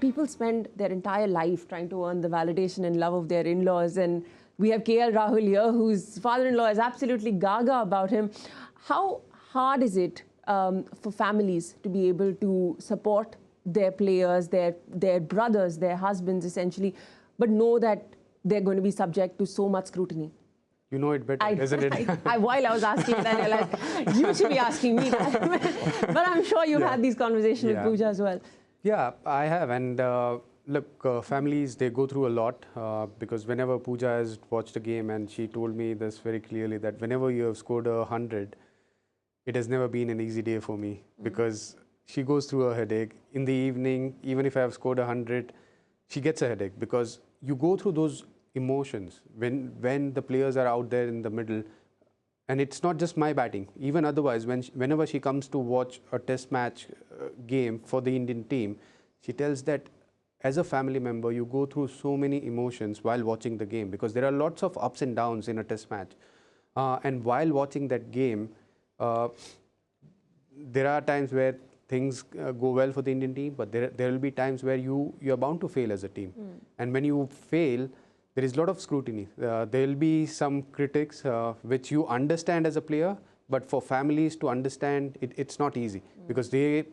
People spend their entire life trying to earn the validation and love of their in-laws, and we have KL Rahul here, whose father-in-law is absolutely gaga about him. How hard is it for families to be able to support their players, their brothers, their husbands essentially, but know that they're going to be subject to so much scrutiny? You know it better, isn't it? While I was asking that, I realized you should be asking me that. But I'm sure you've had these conversations with Pooja as well. Yeah, I have. And look, families, they go through a lot because whenever Pooja has watched a game, and she told me this very clearly, that whenever you have scored 100, it has never been an easy day for me because she goes through a headache. In the evening, even if I have scored 100, she gets a headache because you go through those emotions when the players are out there in the middle. And it's not just my batting, even otherwise, whenever she comes to watch a test match game for the Indian team, she tells that as a family member, you go through so many emotions while watching the game because there are lots of ups and downs in a test match. And while watching that game, there are times where things go well for the Indian team, but there will be times where you're bound to fail as a team. And when you fail, there is a lot of scrutiny. There will be some critics which you understand as a player, but for families to understand, it's not easy because they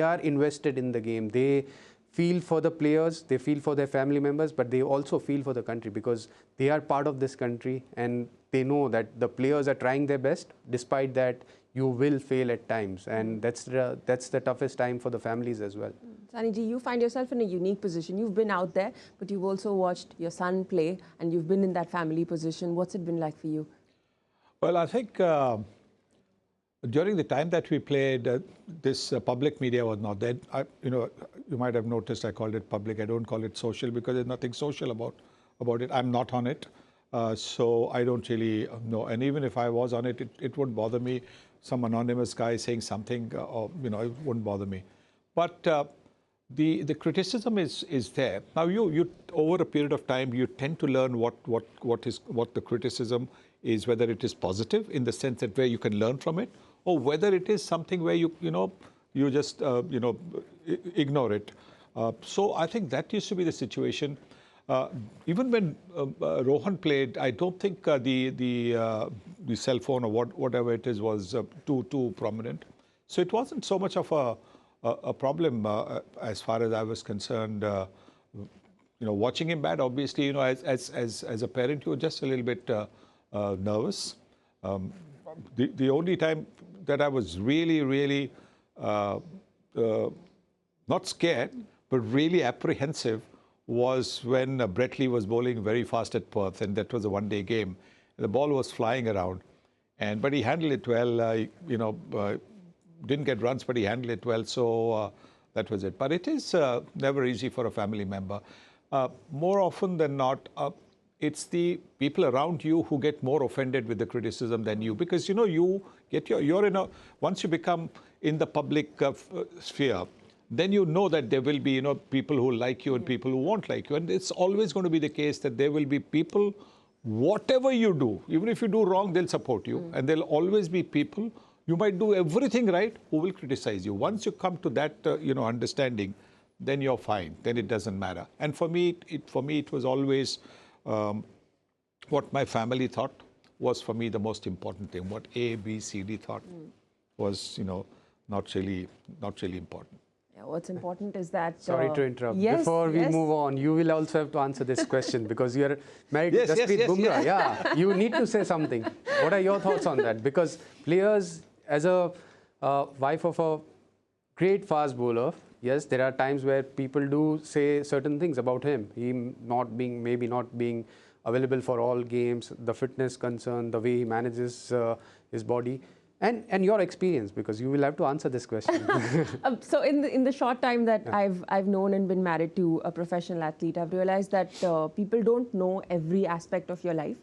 are invested in the game. They feel for the players, they feel for their family members, but they also feel for the country because they are part of this country and they know that the players are trying their best. Despite that, you will fail at times, and that's the toughest time for the families as well. Sunny ji, you find yourself in a unique position. You've been out there, but you've also watched your son play, and you've been in that family position. What's it been like for you? Well, I think during the time that we played, this public media was not there. You might have noticed I called it public. I don't call it social because there's nothing social about it. I'm not on it, so I don't really know. And even if I was on it, it wouldn't bother me. Some anonymous guy saying something, it wouldn't bother me. But the criticism is there. Now, you over a period of time, you tend to learn what the criticism is, whether it is positive in the sense that where you can learn from it, or whether it is something where you just ignore it. So I think that used to be the situation. Even when Rohan played, I don't think the cell phone or whatever it is was too prominent. So it wasn't so much of a problem as far as I was concerned. Watching him bat, obviously, as a parent, you're just a little bit nervous. The only time that I was really not scared, but really apprehensive was when Brett Lee was bowling very fast at Perth, and that was a one-day game. The ball was flying around, but he handled it well. Didn't get runs, but he handled it well. So that was it. But it is never easy for a family member. More often than not, it's the people around you who get more offended with the criticism than you, because you get you're in once you become in the public sphere, then you know that there will be people who like you and people who won't like you, and it's always going to be the case that there will be people, whatever you do, even if you do wrong, they'll support you, and there'll always be people, you might do everything right, who will criticize you. Once you come to that understanding, then you're fine. Then it doesn't matter. And for me, it was always what my family thought was for me the most important thing. What A, B, C, D thought was not really important. What's important is that... Sorry to interrupt. Yes, Before we move on, you will also have to answer this question because you are married to Jasprit Bumrah. Yeah, you need to say something. What are your thoughts on that? Because players, as a wife of a great fast bowler, yes, there are times where people do say certain things about him. He maybe not being available for all games, the fitness concern, the way he manages his body. And your experience, because you will have to answer this question. So in the short time that I've known and been married to a professional athlete, I've realized that people don't know every aspect of your life.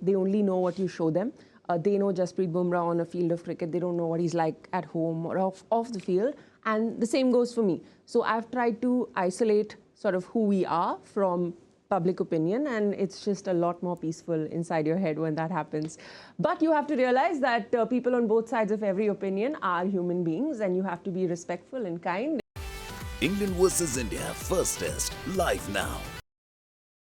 They only know what you show them. They know Jasprit Bumrah on a field of cricket. They don't know what he's like at home or off the field. And the same goes for me. So I've tried to isolate sort of who we are from public opinion, and it's just a lot more peaceful inside your head when that happens. But you have to realize that people on both sides of every opinion are human beings, and you have to be respectful and kind. England versus India first test live now.